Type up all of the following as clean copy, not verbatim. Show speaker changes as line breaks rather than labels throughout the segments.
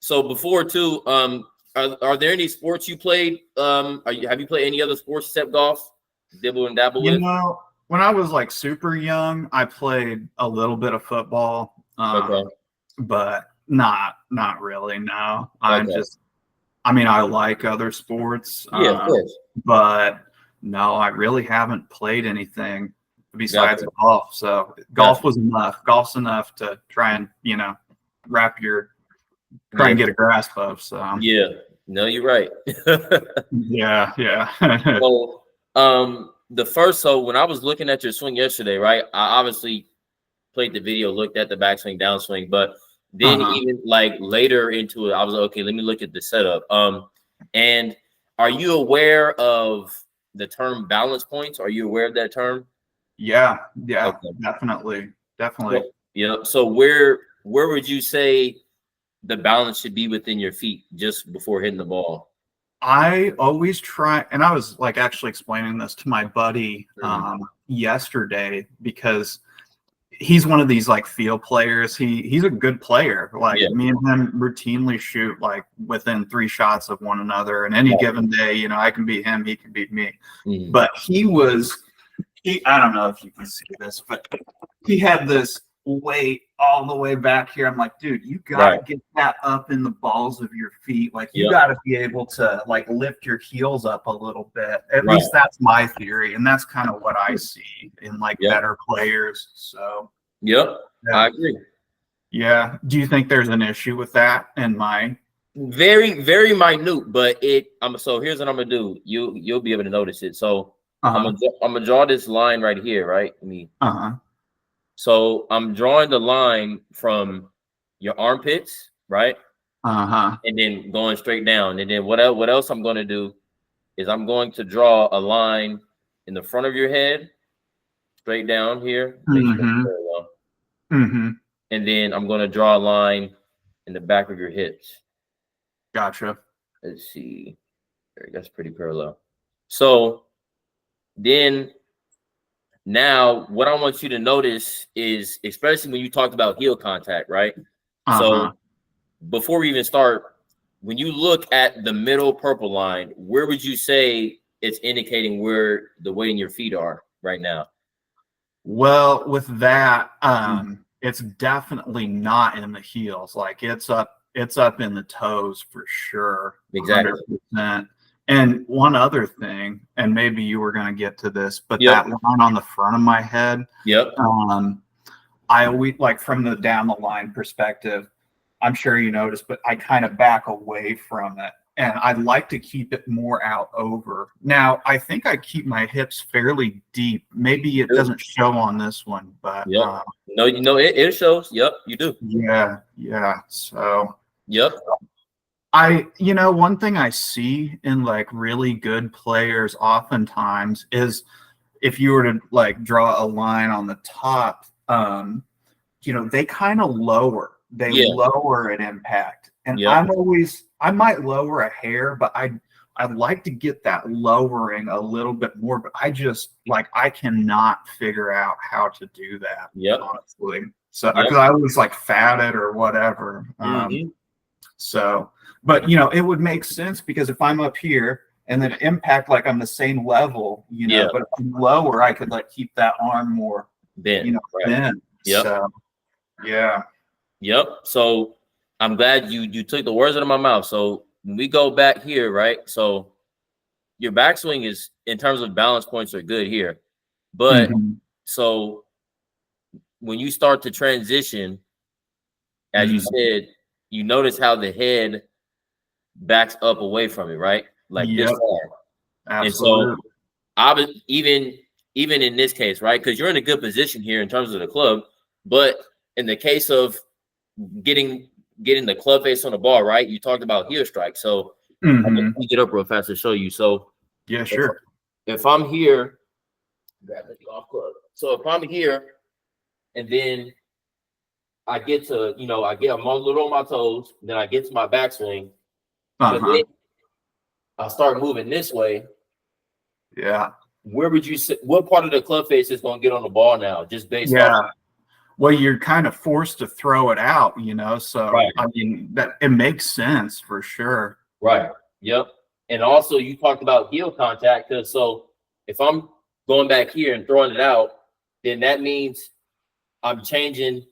So before too, are there any sports you played? Have you played any other sports except golf? Dibble and dabble
You
with?
know, when I was like super young, I played a little bit of football,
Okay.
but not really. No,
Okay.
I mean, I like other sports,
Yeah, of course.
but no, I really haven't played anything besides
Gotcha.
golf. So golf
Gotcha.
was enough. Golf's enough to try and wrap your try
Yeah.
and get a grasp of. So
Yeah. No, you're right.
yeah, yeah.
So, so when I was looking at your swing yesterday, right? I obviously played the video, looked at the backswing, downswing, but then
Uh-huh.
even like later into it, I was like, okay, let me look at the setup. And are you aware of the term balance points? Are you aware of that term?
Yeah, yeah,
Okay.
definitely, definitely.
So, yeah. So where would you say the balance should be within your feet just before hitting the ball?
I always try, and I was like actually explaining this to my buddy
Mhm.
yesterday because he's one of these like field players. He's a good player. Like
Yeah.
me and him routinely shoot like within 3 shots of one another. And any
Right.
given day, I can beat him, he can beat me.
Mhm.
But he I don't know if you can see this, but he had this weight all the way back here. I'm like, dude, you gotta
Right.
get that up in the balls of your feet. Like you
Yep.
gotta be able to like lift your heels up a little bit. At
Right.
least that's my theory. And that's kind of what I see in like
Yep.
better players. So
Yep.
yeah.
I agree.
Yeah. Do you think there's an issue with that in my
Very, very minute, but so here's what I'm gonna do. You'll be able to notice it. So
uh-huh.
I'm gonna draw this line right here, right?
Uh-huh.
So I'm drawing the line from your armpits, right?
Uh-huh.
And then going straight down. And then what else I'm gonna do is I'm going to draw a line in the front of your head, straight down here. Make sure it's
Mm-hmm.
parallel.
Mm-hmm.
And then I'm gonna draw a line in the back of your hips.
Gotcha.
Let's see. That's pretty parallel. So then now what I want you to notice is, especially when you talked about heel contact, right?
Uh-huh.
So before we even start, when you look at the middle purple line, where would you say it's indicating where the weight in your feet are right now?
Well, with that,
Mhm.
it's definitely not in the heels. Like it's up in the toes for sure,
Exactly.
100%. And one other thing, and maybe you were going to get to this, but
Yep.
that line on the front of my head,
Yep.
I always like from the down the line perspective, I'm sure you noticed, but I kind of back away from it. And I'd like to keep it more out over. Now, I think I keep my hips fairly deep. Maybe it doesn't show on this one, but
Yep. No, it shows. Yep, you do.
yeah, yeah. So
Yep.
one thing I see in like really good players oftentimes is if you were to like draw a line on the top, they kind of they
Yeah.
lower at impact. And
Yep.
I might lower a hair, but I'd like to get that lowering a little bit more, but I cannot figure out how to do that,
Yep.
honestly. So,
Yep.
because I always like fat it or whatever.
Mhm.
So, but it would make sense because if I'm up here and then impact like I'm the same level,
Yeah.
but if I'm lower, I could like keep that arm more,
Then. Right.
thin.
Yep.
So, yeah.
Yep. So I'm glad you took the words out of my mouth. So when we go back here, right? So your backswing is, in terms of balance points, are good here. But
Mhm.
so when you start to transition, as you
Mhm.
said, you notice how the head backs up away from it, right? Like this
Yep.
far. And so
Absolutely.
I would even in this case, right? Because you're in a good position here in terms of the club, but in the case of getting the club face on the ball, right? You talked about heel strike. So let
Mhm.
me get up real fast to show you. So
Yeah,
if,
sure.
if I'm here, grab the golf club. So if I'm here and then I get to, I'm a little on my toes, then I get to my backswing, but
Uh-huh.
then I start moving this way.
Yeah.
Where would you say, what part of the club face is going to get on the ball now? Just based off.
Yeah. well, you're kind of forced to throw it out, you know. So
Right.
I mean that it makes sense for sure.
Right. Yep. And also you talked about heel contact, because so if I'm going back here and throwing it out, then that means I'm changing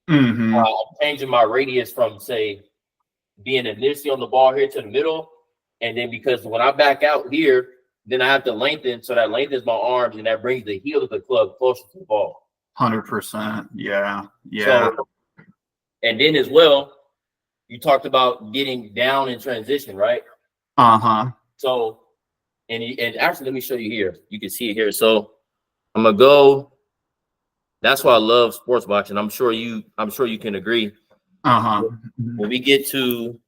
Mm-hmm.
my radius from, say, being initially on the ball here to the middle, and then because when I back out here, then I have to lengthen, so that lengthens my arms, and that brings the heel of the club closer to the ball.
100%. Yeah.
So, and then as well, you talked about getting down in transition, right?
Uh-huh.
So, and actually, let me show you here. You can see it here. So, I'm gonna go. That's why I love sports watching. I'm sure you can agree.
Uh-huh.
When we get to,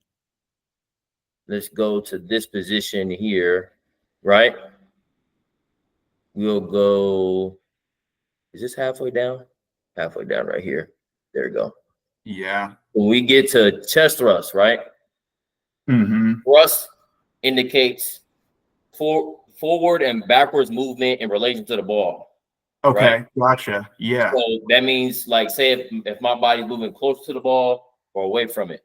let's go to this position here, right? We'll go. Is this halfway down? Halfway down right here. There we go.
Yeah.
When we get to chest thrust, right?
Mm-hmm.
Thrust indicates forward and backwards movement in relation to the ball.
Okay,
right?
gotcha. Yeah.
So that means, like, say if my body's moving close to the ball or away from it.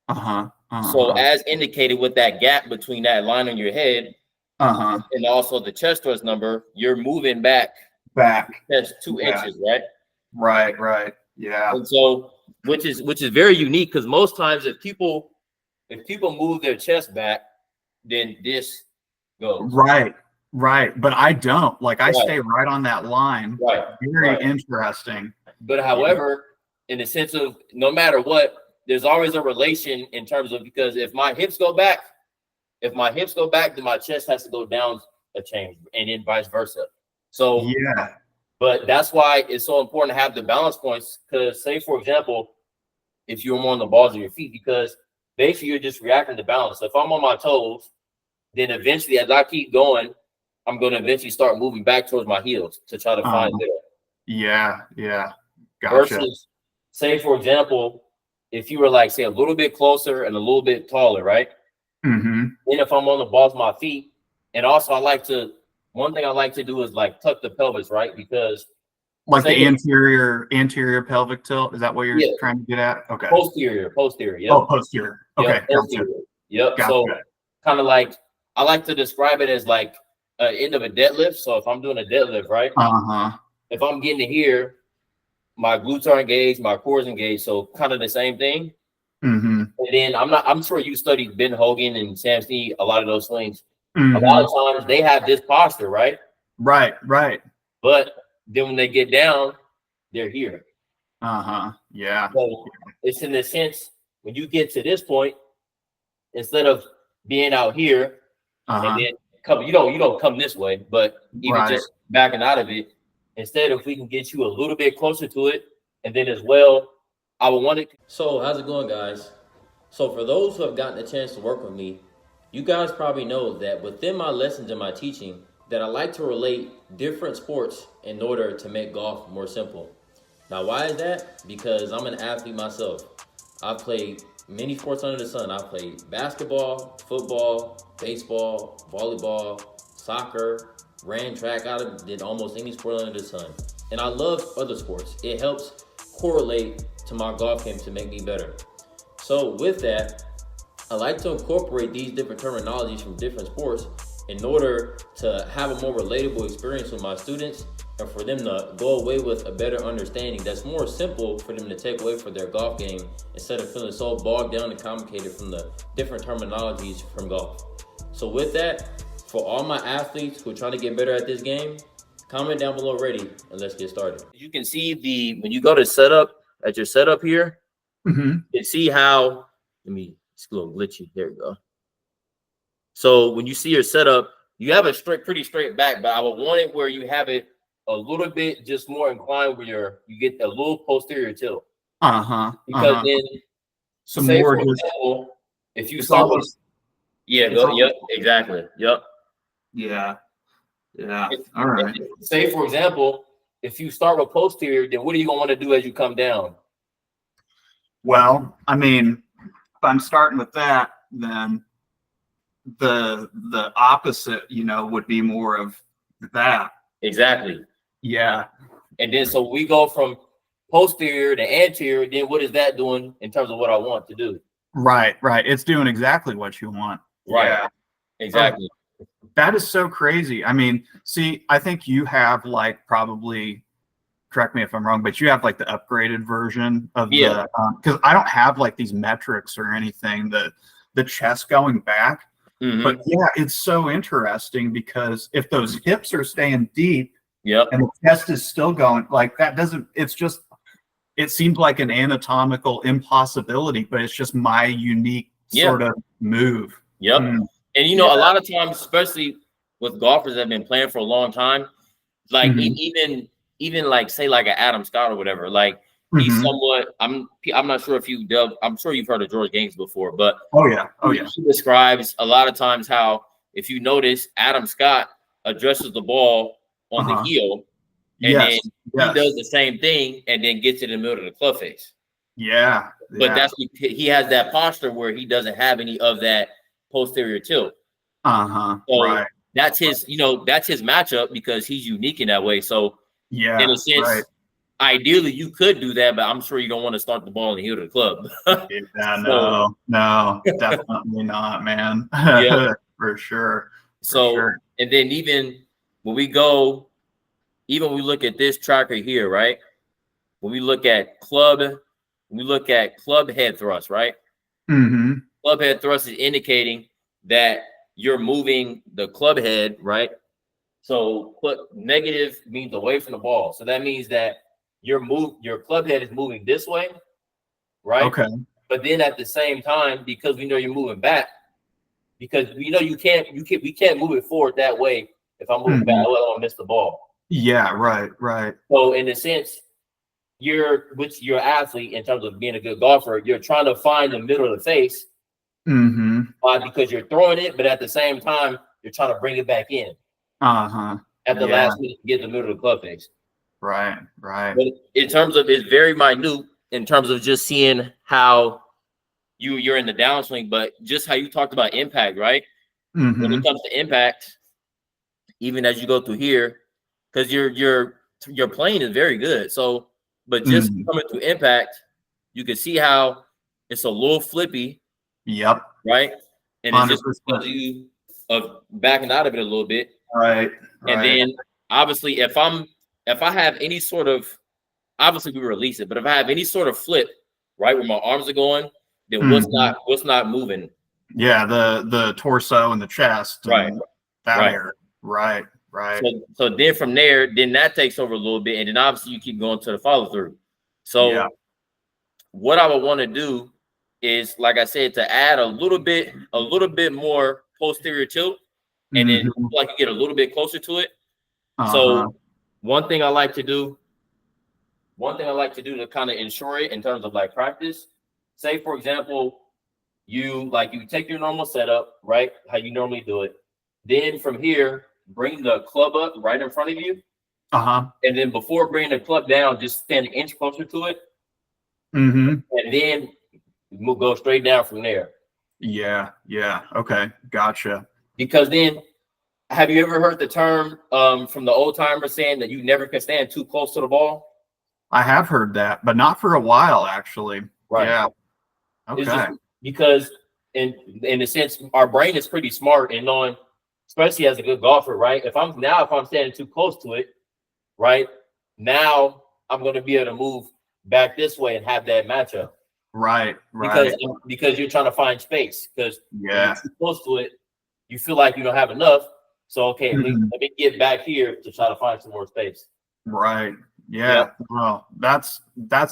Uh-huh.
So
Uh-huh.
as indicated with that gap between that line on your head
Uh-huh.
and also the chest thrust number, you're moving back
Back.
just 2
Yeah.
inches, right?
Right. Yeah.
And so which is very unique, because most times if people move their chest back, then this goes.
Right. But I don't. Like I
Right.
stay right on that line.
Right.
Very
Right.
interesting.
But however, in the sense of no matter what, there's always a relation in terms of, because if my hips go back, then my chest has to go down a change, and then vice versa. So
Yeah.
but that's why it's so important to have the balance points, because say, for example, if you're more on the balls of your feet, because basically you're just reacting to balance. So if I'm on my toes, then eventually as I keep going, I'm going to eventually start moving back towards my heels to try to find there.
Yeah. Gotcha.
Versus, say, for example, if you were like, say, a little bit closer and a little bit taller, right?
Mm-hmm.
Then if I'm on the balls of my feet, and also one thing I like to do is like tuck the pelvis, right? Because
Like the anterior pelvic tilt. Is that what you're trying to get at? Okay.
Posterior. Yep.
Oh, posterior. Okay.
Yep, posterior.
Gotcha.
Yep.
Gotcha.
So kind of like, I like to describe it as like an end of a deadlift. So if I'm doing a deadlift, right?
Uh-huh.
If I'm getting to here, my glutes are engaged, my core is engaged. So kind of the same thing.
Mm-hmm.
And then I'm sure you studied Ben Hogan and Sam Snead, a lot of those swings.
Mm-hmm.
A lot of times they have this posture, right?
Right.
But then when they get down, they're here.
Uh-huh. Yeah.
So it's in the sense, when you get to this point, instead of being out here and then come, you don't come this way, but even just backing out of it, instead, if we can get you a little bit closer to it, and then as well, I would want it. So how's it going, guys? So for those who have gotten a chance to work with me, you guys probably know that within my lessons and my teaching, that I like to relate different sports in order to make golf more simple. Now, why is that? Because I'm an athlete myself. I've played many sports under the sun. I've played basketball, football, baseball, volleyball, soccer, ran track. I did almost any sport under the sun. And I love other sports. It helps correlate to my golf game to make me better. So with that, I like to incorporate these different terminologies from different sports in order to have a more relatable experience with my students, and for them to go away with a better understanding that's more simple for them to take away for their golf game, instead of feeling so bogged down and complicated from the different terminologies from golf. So with that, for all my athletes who are trying to get better at this game, comment down below ready, and let's get started. You can see when you go to setup, at your setup here, you can see how, it's a little glitchy. There we go. So when you see your setup, you have a pretty straight back, but I would want it where you have it a little bit just more inclined, where you get a little posterior tilt. Because then, say for example, if you start with, exactly. Yep. Yeah. All right. Say for example, if you start with posterior, then what are you gonna want to do as you come down?
Well, I mean, if I'm starting with that, then the opposite, would be more of that.
Exactly.
Yeah.
And then so we go from posterior to anterior, then what is that doing in terms of what I want to do?
Right. It's doing exactly what you want.
Right.
Yeah.
Exactly.
That is so crazy. I mean, see, I think you have like probably, correct me if I'm wrong, but you have like the upgraded version of the, because I don't have like these metrics or anything, the chest going back. But yeah, it's so interesting because if those hips are staying deep and the chest is still going, like that doesn't, it's just, it seems like an anatomical impossibility, but it's just my unique sort of move.
And you know, a lot of times, especially with golfers that have been playing for a long time, like even like say like an Adam Scott or whatever, like he's somewhat. I'm not sure if I'm sure you've heard of George Gaines before, but he describes a lot of times how if you notice Adam Scott addresses the ball on the heel, and then he does the same thing and then gets it in the middle of the club face. But that's he has that posture where he doesn't have any of that posterior tilt. So that's his, you know, that's his matchup because he's unique in that way. So in a sense, ideally you could do that, but I'm sure you don't want to start the ball in the heel of the club.
No, definitely not, man. For sure.
And then even when we go, even when we look at this tracker here, right? When we look at club head thrust, right? Club head thrust is indicating that you're moving the club head, right? So negative means away from the ball. So that means that your club head is moving this way, right?
Okay.
But then at the same time, because we know you're moving back, because we know we can't move it forward that way. If I'm moving back, I'll miss the ball.
Yeah, right.
So in a sense, you're athlete in terms of being a good golfer, you're trying to find the middle of the face. Because you're throwing it, but at the same time, you're trying to bring it back in. At the last minute to get the middle of the club face.
Right.
But in terms of, it's very minute in terms of just seeing how you're in the downswing, but just how you talked about impact, right? When it comes to impact, even as you go through here, because your plane is very good. So, but just coming through impact, you can see how it's a little flippy. Right. And it's just because you of backing out of it a little bit.
Right.
And then obviously if I have any sort of, obviously we release it, but if I have any sort of flip, right, where my arms are going, then what's not moving?
Yeah, the torso and the chest.
Right.
Area. Right.
So then from there, then that takes over a little bit. And then obviously you keep going to the follow through. So what I would want to do is, like I said, to add a little bit more posterior tilt, and then like you get a little bit closer to it. So one thing I like to do to kind of ensure it in terms of like practice, say for example, you take your normal setup, right? How you normally do it. Then from here, bring the club up right in front of you. And then before bringing the club down, just stand an inch closer to it. And then we'll go straight down from there.
Yeah. Okay. Gotcha.
Because then, have you ever heard the term from the old timers saying that you never can stand too close to the ball?
I have heard that, but not for a while, actually.
Right.
Yeah. Okay.
Because in a sense, our brain is pretty smart in knowing, especially as a good golfer, right? If I'm standing too close to it, right, now I'm going to be able to move back this way and have that matchup.
Right.
Because you're trying to find space. Because when you're too close to it, you feel like you don't have enough. So okay, let me get back here to try to find some more space.
Right. Yeah. Well, that's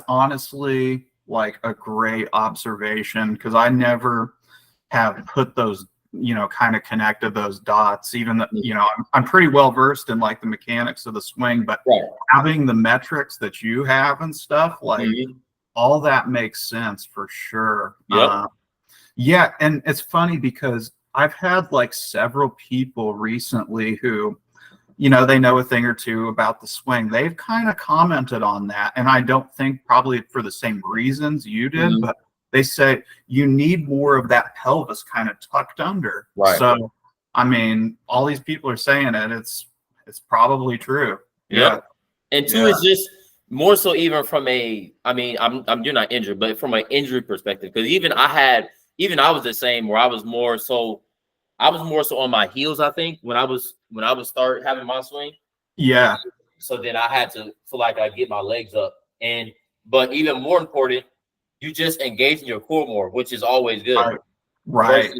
honestly like a great observation, because I never have put those, kind of connected those dots. Even I'm pretty well versed in like the mechanics of the swing, but having the metrics that you have and stuff, like all that makes sense for sure. Yeah, and it's funny because I've had like several people recently who, they know a thing or two about the swing. They've kind of commented on that, and I don't think probably for the same reasons you did, but they say you need more of that pelvis kind of tucked under.
Right.
So, I mean, all these people are saying it. It's probably true.
Yeah. And two is just more so even from a, I mean, I'm you're not injured, but from an injury perspective, because even I was the same where I was more so on my heels, I think, when I was start having my swing.
Yeah.
So then I had to feel like I get my legs up. But even more important, you just engage in your core more, which is always good.
Right.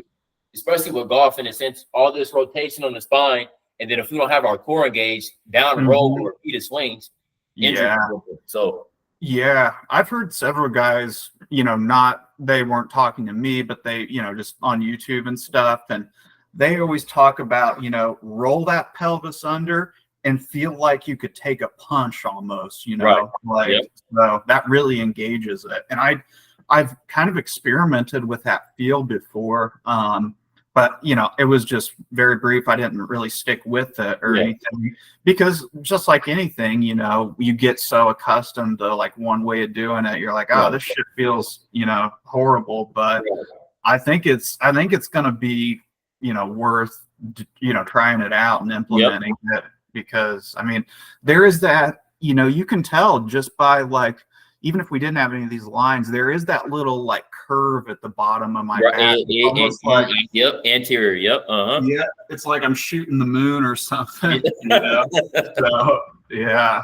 Especially with golf, in a sense, all this rotation on the spine. And then if we don't have our core engaged down the road or repeated swings, injury.
Yeah.
So
yeah, I've heard several guys, they weren't talking to me, but they, just on YouTube and stuff. And they always talk about, roll that pelvis under and feel like you could take a punch almost,
Right.
So that really engages it. And I've kind of experimented with that feel before. But it was just very brief. I didn't really stick with it or anything, because just like anything, you get so accustomed to like one way of doing it. You're like, oh, this shit feels, horrible. But I think it's going to be, worth, trying it out and implementing it, because I mean, there is that, you can tell just by like, even if we didn't have any of these lines, there is that little like curve at the bottom of my back.
Anterior.
Yeah, it's like I'm shooting the moon or something. So yeah.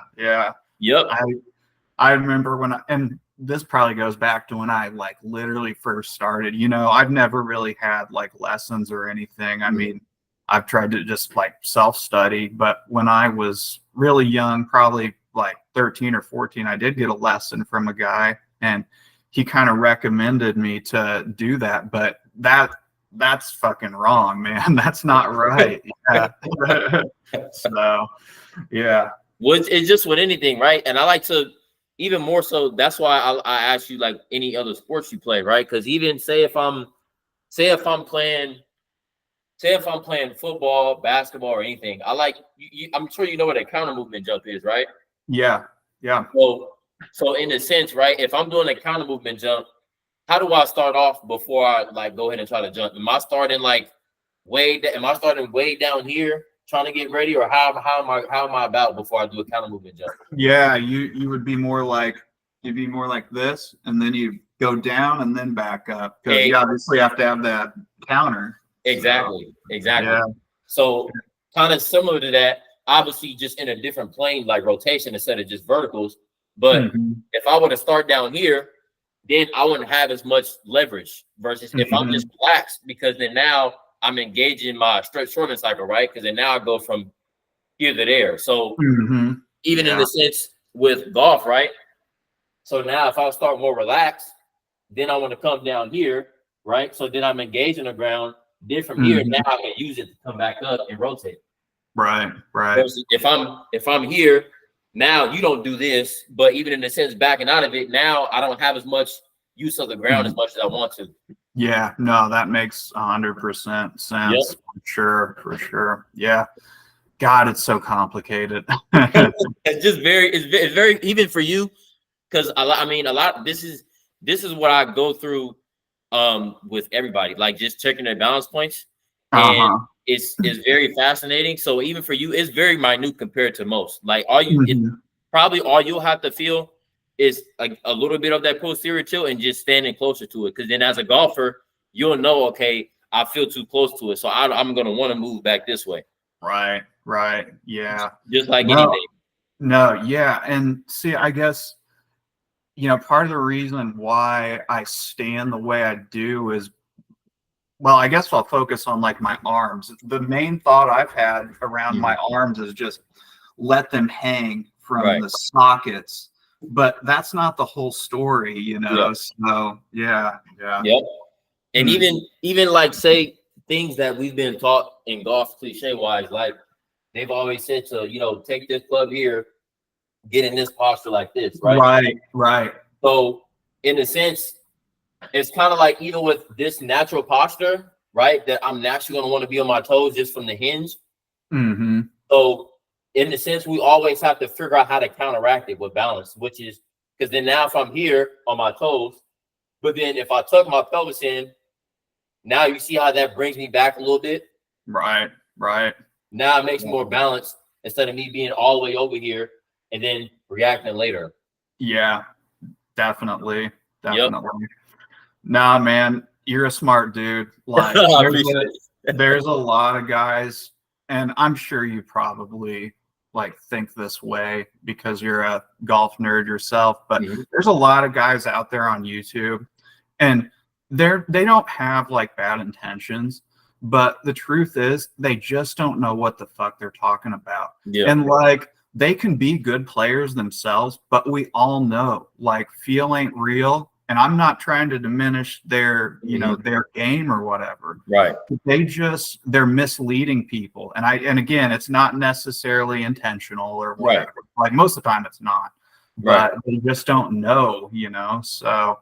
I remember and this probably goes back to when I like literally first started. I've never really had like lessons or anything. I mean, I've tried to just like self-study, but when I was really young, probably like 13 or 14, I did get a lesson from a guy, and he kind of recommended me to do that, but that's fucking wrong, man. That's not right. So yeah.
Well, it's just with anything, right? And I like to, even more so, that's why I ask you like any other sports you play, right? Because even say if I'm playing football, basketball, or anything, I like I'm sure you know what a counter movement jump is, right?
Yeah.
So in a sense, right, if I'm doing a counter movement jump, how do I start off before I like go ahead and try to jump? Am I starting way down here trying to get ready, or how am I about before I do a counter movement jump?
Yeah, you would be more like this, and then you go down and then back up, because you obviously have to have that counter.
Exactly.
Yeah.
So kind of similar to that, obviously just in a different plane, like rotation instead of just verticals. But if I were to start down here, then I wouldn't have as much leverage versus if I'm just relaxed, because then now I'm engaging my stretch shortening cycle, right? Because then now I go from here to there. So even in the sense with golf, right? So now if I start more relaxed, then I want to come down here, right? So then I'm engaging the ground. Then from here, now I can use it to come back up and rotate.
Right.
Versus if I'm here, now you don't do this, but even in a sense backing out of it, now I don't have as much use of the ground as much as I want to.
Yeah, no, that makes 100% sense. For sure. Yeah. God, it's so complicated.
It's just it's very even for you, because I mean a lot. This is what I go through with everybody, like just checking their balance points, and it's very fascinating. So even for you, it's very minute compared to most. Like probably all you'll have to feel is like a little bit of that posterior tilt and just standing closer to it, because then as a golfer you'll know, okay, I feel too close to it, so I'm going to want to move back this way.
Right. Yeah,
just like anything.
Yeah. And see, I guess part of the reason why I stand the way I do is, well, I guess I'll focus on like my arms. The main thought I've had around my arms is just let them hang from the sockets, but that's not the whole story, So yeah.
And even like say things that we've been taught in golf cliche wise, like they've always said to take this club here, get in this posture like this, right?
Right.
So in a sense, it's kind of like even with this natural posture, right, that I'm naturally going to want to be on my toes just from the hinge. So in a sense, we always have to figure out how to counteract it with balance, which is because then now if I'm here on my toes, but then if I tuck my pelvis in, now you see how that brings me back a little bit.
Right.
Now it makes more balance instead of me being all the way over here and then reacting later.
Yeah, definitely.
Yep.
Nah, man, you're a smart dude. Like,
I appreciate it.
there's a lot of guys, and I'm sure you probably like think this way because you're a golf nerd yourself, but there's a lot of guys out there on YouTube, and they don't have like bad intentions, but the truth is they just don't know what the fuck they're talking about.
Yeah.
And like, they can be good players themselves, but we all know like feel ain't real. And I'm not trying to diminish their, you know, their game or whatever.
Right.
They're misleading people. And again, it's not necessarily intentional or whatever.
Right.
Like most of the time it's not. But they just don't know, you know. So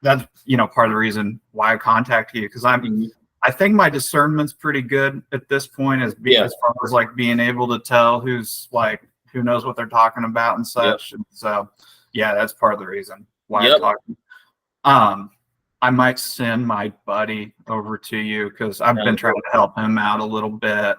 that's, you know, part of the reason why I contact you, because I think my discernment's pretty good at this point, as far as like being able to tell who's like who knows what they're talking about and such. And so yeah, that's part of the reason why I'm talking. I might send my buddy over to you because I've been trying to help him out a little bit.